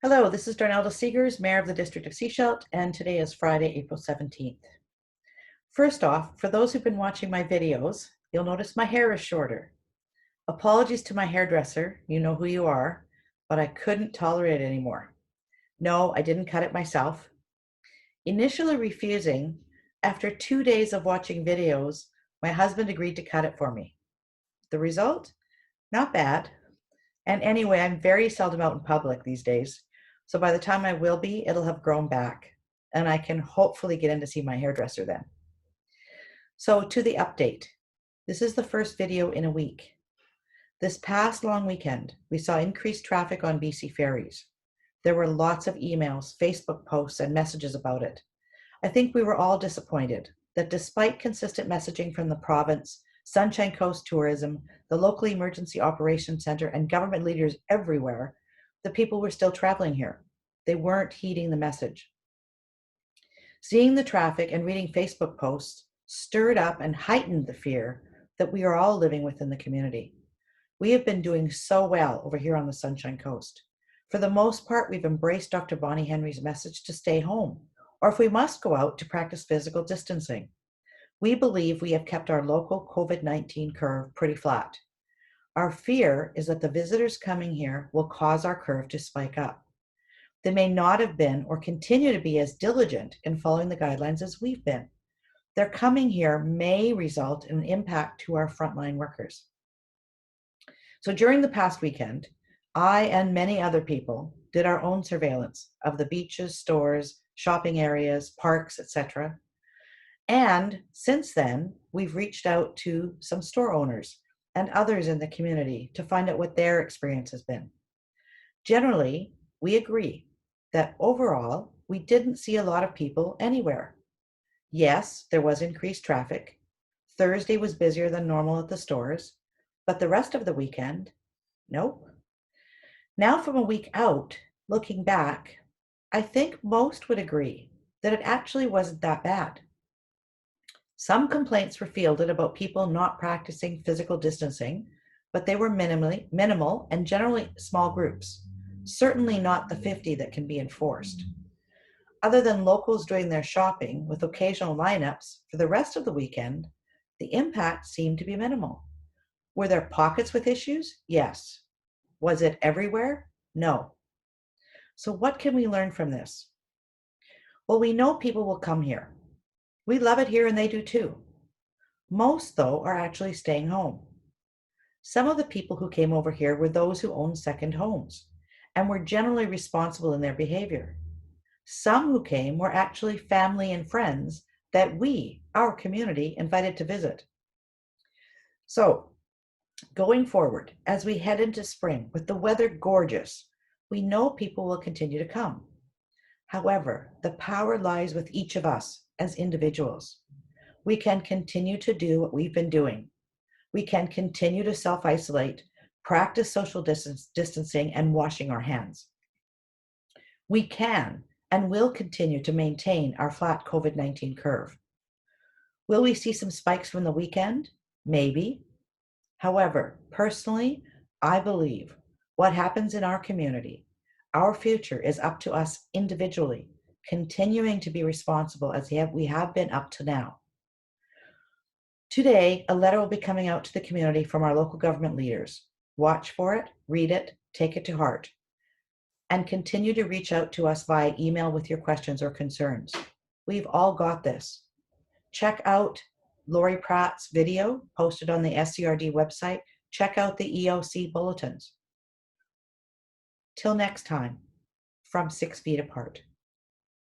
Hello, this is Darnelda Siegers, Mayor of the District of Sechelt, and today is Friday, April 17th. First off, for those who've been watching my videos, you'll notice my hair is shorter. Apologies to my hairdresser, you know who you are, but I couldn't tolerate it anymore. No, I didn't cut it myself. Initially refusing, after 2 days of watching videos, my husband agreed to cut it for me. The result? Not bad. And anyway, I'm very seldom out in public these days. So by the time I will be, it'll have grown back and I can hopefully get in to see my hairdresser then. So to the update. This is the first video in a week. This past long weekend, we saw increased traffic on BC ferries. There were lots of emails, Facebook posts, and messages about it. I think we were all disappointed that despite consistent messaging from the province, Sunshine Coast Tourism, the local emergency operations center, and government leaders everywhere, the people were still traveling here. They weren't heeding the message. Seeing the traffic and reading Facebook posts stirred up and heightened the fear that we are all living within the community. We have been doing so well over here on the Sunshine Coast. For the most part, we've embraced Dr. Bonnie Henry's message to stay home, or if we must go out, to practice physical distancing. We believe we have kept our local COVID-19 curve pretty flat. Our fear is that the visitors coming here will cause our curve to spike up. They may not have been or continue to be as diligent in following the guidelines as we've been. Their coming here may result in an impact to our frontline workers. So during the past weekend, I and many other people did our own surveillance of the beaches, stores, shopping areas, parks, etc. And since then, we've reached out to some store owners and others in the community to find out what their experience has been. Generally, we agree that overall, we didn't see a lot of people anywhere. Yes, there was increased traffic. Thursday was busier than normal at the stores, but the rest of the weekend, nope. Now from a week out, looking back, I think most would agree that it actually wasn't that bad. Some complaints were fielded about people not practicing physical distancing, but they were minimal and generally small groups, certainly not the 50 that can be enforced. Other than locals doing their shopping with occasional lineups, for the rest of the weekend, the impact seemed to be minimal. Were there pockets with issues? Yes. Was it everywhere? No. So what can we learn from this? Well, we know people will come here. We love it here and they do too. Most, though, are actually staying home. Some of the people who came over here were those who own second homes and were generally responsible in their behavior. Some who came were actually family and friends that we, our community, invited to visit. So, going forward, as we head into spring with the weather gorgeous, we know people will continue to come. However, the power lies with each of us as individuals. We can continue to do what we've been doing. We can continue to self-isolate, practice social distancing, and washing our hands. We can and will continue to maintain our flat COVID-19 curve. Will we see some spikes from the weekend? Maybe. However, personally, I believe what happens in our community, our future, is up to us individually, continuing to be responsible as we have been up to now. Today, a letter will be coming out to the community from our local government leaders. Watch for it, read it, take it to heart, and continue to reach out to us via email with your questions or concerns. We've all got this. Check out Lori Pratt's video posted on the SCRD website. Check out the EOC bulletins. Till next time, from 6 feet apart.